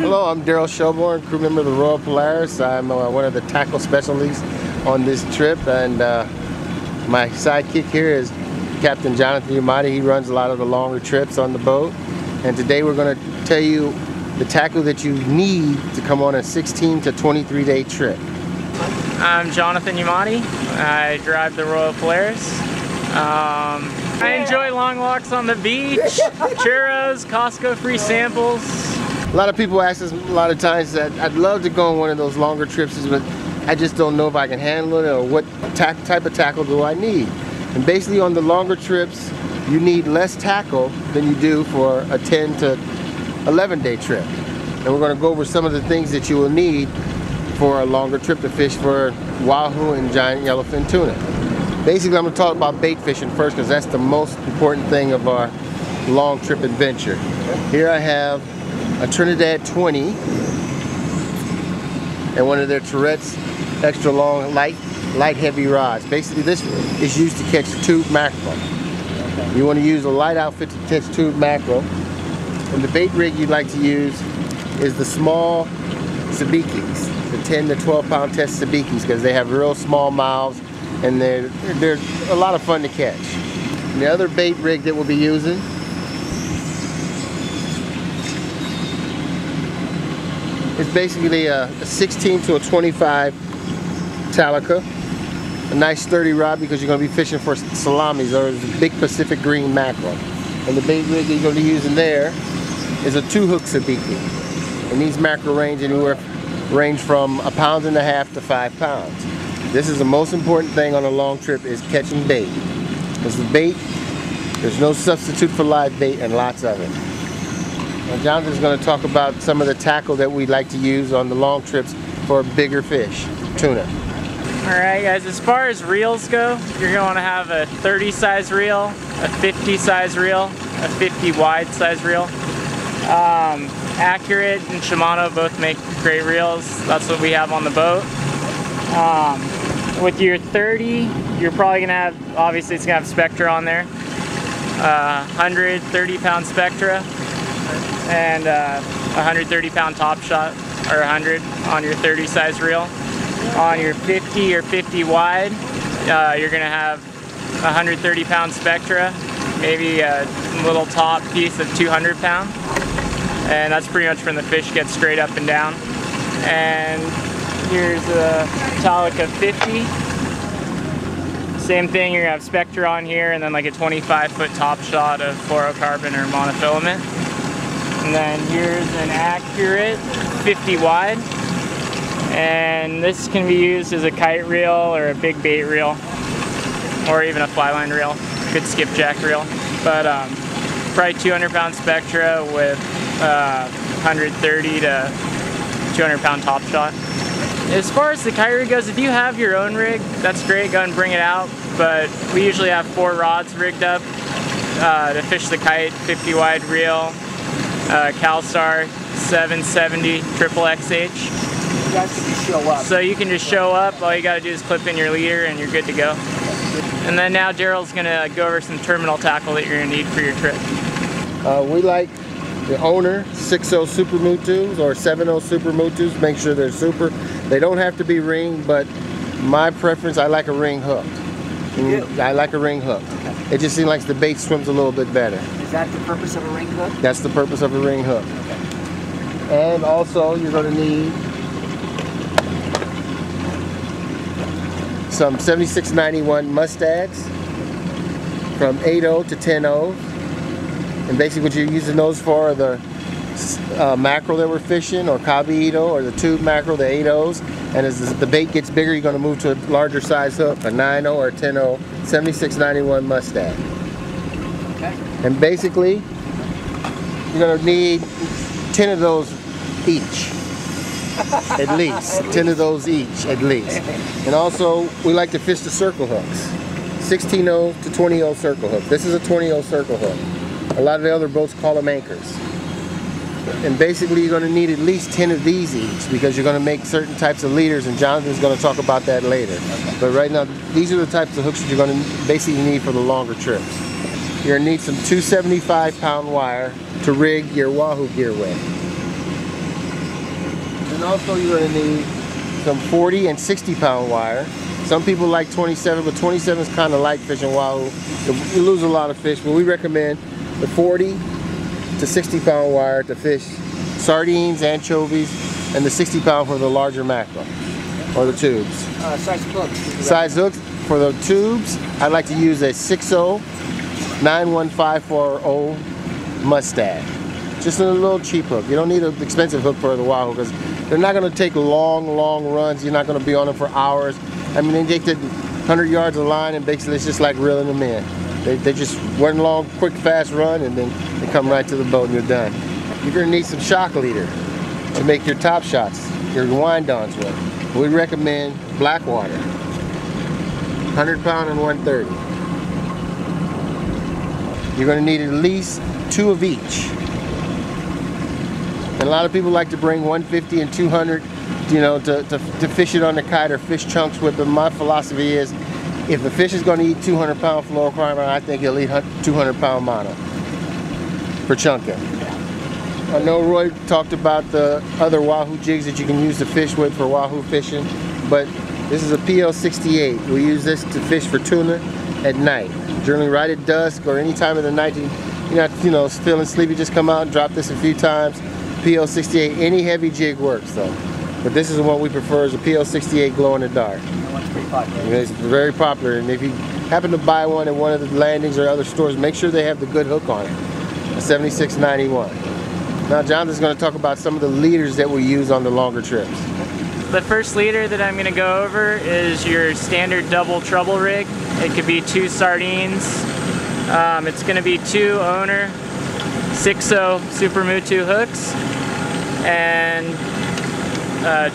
Hello, I'm Dharyl Shelbourne, crew member of the Royal Polaris. I'm one of the tackle specialties on this trip, and my sidekick here is Captain Jonathan Yamate. He runs a lot of the longer trips on the boat, and today we're going to tell you the tackle that you need to come on a 16 to 23 day trip. I'm Jonathan Yamate. I drive the Royal Polaris. I enjoy long walks on the beach, churros, Costco free samples. A lot of people ask us a lot of times that I'd love to go on one of those longer trips, but I just don't know if I can handle it or what type of tackle do I need. And basically on the longer trips, you need less tackle than you do for a 10 to 11 day trip. And we're going to go over some of the things that you will need for a longer trip to fish for wahoo and giant yellowfin tuna. Basically, I'm going to talk about bait fishing first because that's the most important thing of our long trip adventure. Here I have a Trinidad 20 and one of their Tourette's extra long light heavy rods. Basically this is used to catch tube mackerel. You want to use a light outfit to catch tube mackerel, and the bait rig you'd like to use is the small sabikis, the 10 to 12 pound test sabikis, because they have real small mouths and they're a lot of fun to catch. And the other bait rig that we'll be using is basically a 16 to a 25 Talica, a nice sturdy rod because you're going to be fishing for salamis or the big Pacific green mackerel. And the bait rig you're going to be using there is a 2-hook sabiki. And these mackerel range anywhere from 1.5 pounds to 5 pounds. This is the most important thing on a long trip, is catching bait. Because the bait, there's no substitute for live bait, and lots of it. Now Jonathan's going to talk about some of the tackle that we like to use on the long trips for bigger fish, tuna. Alright guys, as far as reels go, you're going to have a 30 size reel, a 50 size reel, a 50 wide size reel. Accurate and Shimano both make great reels. That's what we have on the boat. With your 30, you're probably going to have, obviously it's going to have Spectra on there. 130 pound Spectra and 130 pound Top Shot, or 100 on your 30 size reel. On your 50 or 50 wide, you're going to have 130 pound Spectra, maybe a little top piece of 200 pound. And that's pretty much when the fish get straight up and down. And here's a Talica 50. Same thing, you're going to have Spectra on here, and then like a 25-foot Top Shot of fluorocarbon or monofilament. And then here's an accurate 50 wide. And this can be used as a kite reel or a big bait reel, or even a fly line reel, good skipjack reel. But probably 200 pound Spectra with 130 to 200 pound Top Shot. As far as the kite rig goes, if you have your own rig, that's great, go and bring it out. But we usually have 4 rods rigged up to fish the kite, 50 wide reel, CalStar 770 triple XH. You guys can just show up. So you can just show up, all you gotta do is clip in your leader and you're good to go. And then now Daryl's gonna go over some terminal tackle that you're gonna need for your trip. We like the Owner 6.0 Super Mutus or 7.0 Super Mutus. Make sure they're super. They don't have to be ringed, but my preference, I like a ring hook. I like a ring hook. Okay. It just seems like the bait swims a little bit better. Is that the purpose of a ring hook? That's the purpose of a ring hook. Okay. And also you're going to need some 7691 mustads from 8.0 to 10.0. And basically what you're using those for are the mackerel that we're fishing, or caballito, or the tube mackerel, the 8.0s. And as the bait gets bigger, you're going to move to a larger size hook, a 9.0 or a 10.0, 7691 mustad. Okay. And basically, you're going to need 10 of those each. At least. 10 of those each, at least. And also, we like to fish the circle hooks. 16.0 to 20.0 circle hook. This is a 20.0 circle hook. A lot of the other boats call them anchors. And basically you're going to need at least 10 of these each, because you're going to make certain types of leaders, and Jonathan's going to talk about that later. Okay. But right now, these are the types of hooks that you're going to basically need for the longer trips. You're going to need some 275 pound wire to rig your wahoo gear with. And also you're going to need some 40 and 60 pound wire. Some people like 27, but 27 is kind of light fishing wahoo. You lose a lot of fish, but we recommend the 40 to 60 pound wire to fish sardines, anchovies, and the 60 pound for the larger mackerel, or the tubes. Size hooks. Size hooks, for the tubes, I like to use a 6.0 91540 Mustad. Just a little cheap hook. You don't need an expensive hook for the wahoo because they're not going to take long runs. You're not going to be on them for hours. I mean, they take the 100 yards of line and basically it's just like reeling them in. They just one long, quick, fast run and then they come right to the boat and you're done. You're going to need some shock leader to make your top shots, your wind-ons with. We recommend Blackwater, 100 pound and 130. You're going to need at least 2 of each. And a lot of people like to bring 150 and 200, you know, to fish it on the kite or fish chunks with. But my philosophy is, if the fish is going to eat 200 pound fluorocarbon, I think he'll eat 200 pound mono for chunking. I know Roy talked about the other wahoo jigs that you can use to fish with for wahoo fishing, but this is a PL68. We use this to fish for tuna at night. Generally right at dusk or any time of the night. You're not, you know, feeling sleepy, just come out and drop this a few times. PL68, any heavy jig works though. But this is the one we prefer, is a PL68 glow in the dark. That one's pretty popular. It's very popular, and if you happen to buy one at one of the landings or other stores, make sure they have the good hook on it. A 7691. Now Jonathan's going to talk about some of the leaders that we use on the longer trips. The first leader that I'm going to go over is your standard double trouble rig. It could be 2 sardines. It's going to be 2 owner 6.0 Super Mutu hooks and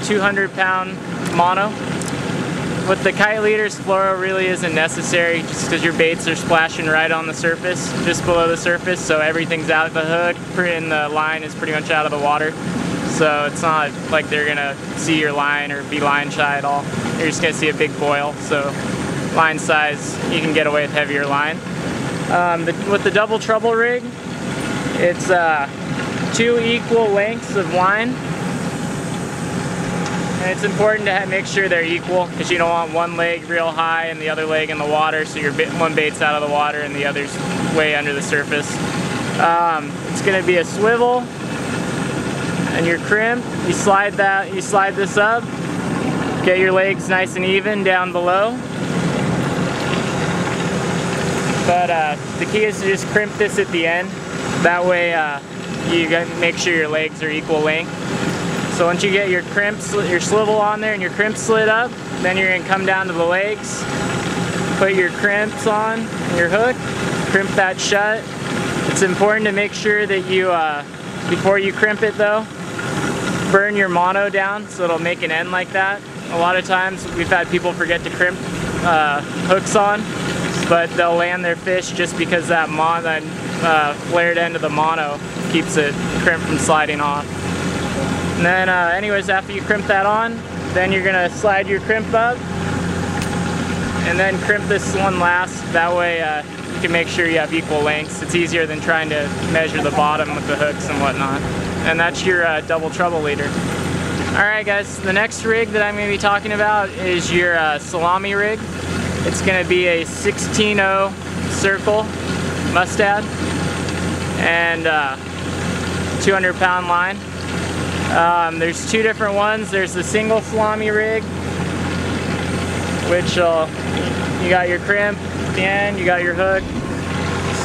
200 pound mono. With the kite leaders, fluoro really isn't necessary just because your baits are splashing right on the surface, just below the surface, so everything's out of the hook and the line is pretty much out of the water. So it's not like they're gonna see your line or be line shy at all. You're just gonna see a big boil, so line size, you can get away with heavier line. With the double trouble rig, it's 2 equal lengths of line. And it's important to make sure they're equal because you don't want one leg real high and the other leg in the water, so your one bait's out of the water and the other's way under the surface. It's going to be a swivel and your crimp. You slide this up, get your legs nice and even down below. But the key is to just crimp this at the end. That way you make sure your legs are equal length. So once you get your your swivel on there and your crimp slid up, then you're going to come down to the legs, put your crimps on your hook, crimp that shut. It's important to make sure that you, before you crimp it though, burn your mono down so it'll make an end like that. A lot of times we've had people forget to crimp hooks on, but they'll land their fish just because that flared end of the mono keeps it crimp from sliding off. And then anyways, after you crimp that on, then you're gonna slide your crimp up and then crimp this one last. That way you can make sure you have equal lengths. It's easier than trying to measure the bottom with the hooks and whatnot. And that's your double trouble leader. Alright guys, the next rig that I'm gonna be talking about is your salami rig. It's gonna be a 16.0 circle Mustad and 200 pound line. There's 2 different ones. There's the single salami rig, which you got your crimp at the end, you got your hook,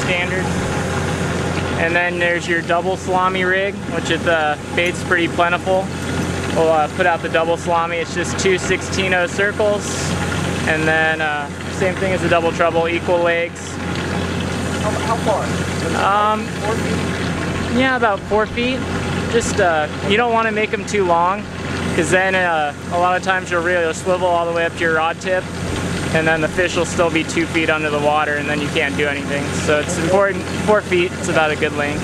standard. And then there's your double salami rig, which if the bait's pretty plentiful, we'll put out the double salami. It's just 2 16.0 circles, and then same thing as the double trouble, equal legs. How far? 4 feet? Yeah, about 4 feet. Just you don't want to make them too long, because then a lot of times you'll really swivel all the way up to your rod tip, and then the fish will still be 2 feet under the water, and then you can't do anything. So it's important. 4 feet, it's about a good length.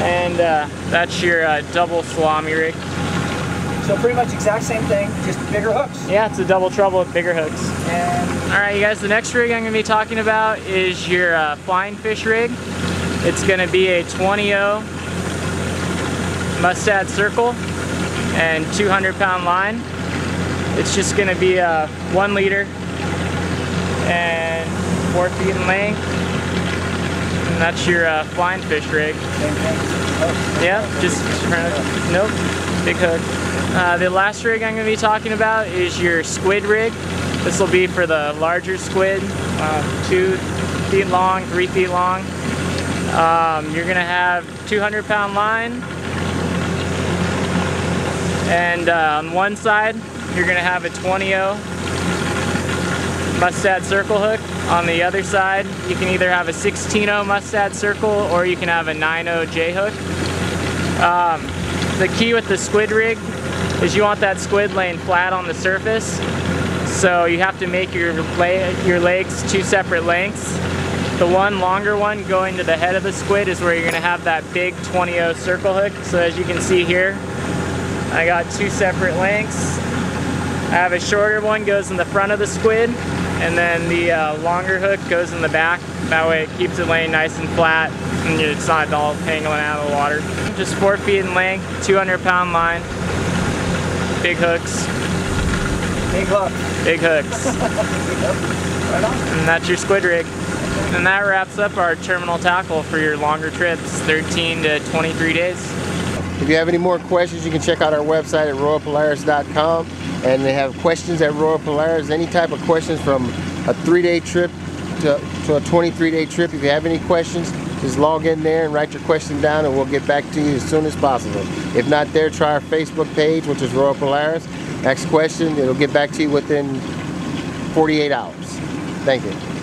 And that's your double salami rig. So pretty much exact same thing, just bigger hooks. Yeah, it's a double trouble with bigger hooks. And all right, you guys, the next rig I'm going to be talking about is your flying fish rig. It's going to be a 20.0 Mustad circle and 200-pound line. It's just going to be a 1 liter and 4 feet in length. And that's your flying fish rig. Yeah, just nope, big hook. The last rig I'm going to be talking about is your squid rig. This will be for the larger squid, 2 feet long, 3 feet long. You're going to have 200-pound line, and on one side you're going to have a 20-0 mustad circle hook. On the other side you can either have a 16-0 mustad circle or you can have a 9-0 J hook. The key with the squid rig is you want that squid laying flat on the surface, so you have to make your legs 2 separate lengths. The one longer one going to the head of the squid is where you're going to have that big 20-0 circle hook. So as you can see here, I got 2 separate lengths. I have a shorter one goes in the front of the squid, and then the longer hook goes in the back. That way it keeps it laying nice and flat and it's not all hanging out of the water. Just 4 feet in length, 200-pound line, big hooks. Big hook. Big hooks. Right on. And that's your squid rig. And that wraps up our terminal tackle for your longer trips, 13 to 23 days. If you have any more questions, you can check out our website at royalpolaris.com, and they have questions at Royal Polaris. Any type of questions from a 3-day trip to a 23-day trip. If you have any questions, just log in there and write your question down, and we'll get back to you as soon as possible. If not there, try our Facebook page, which is Royal Polaris. Ask a question, it'll get back to you within 48 hours. Thank you.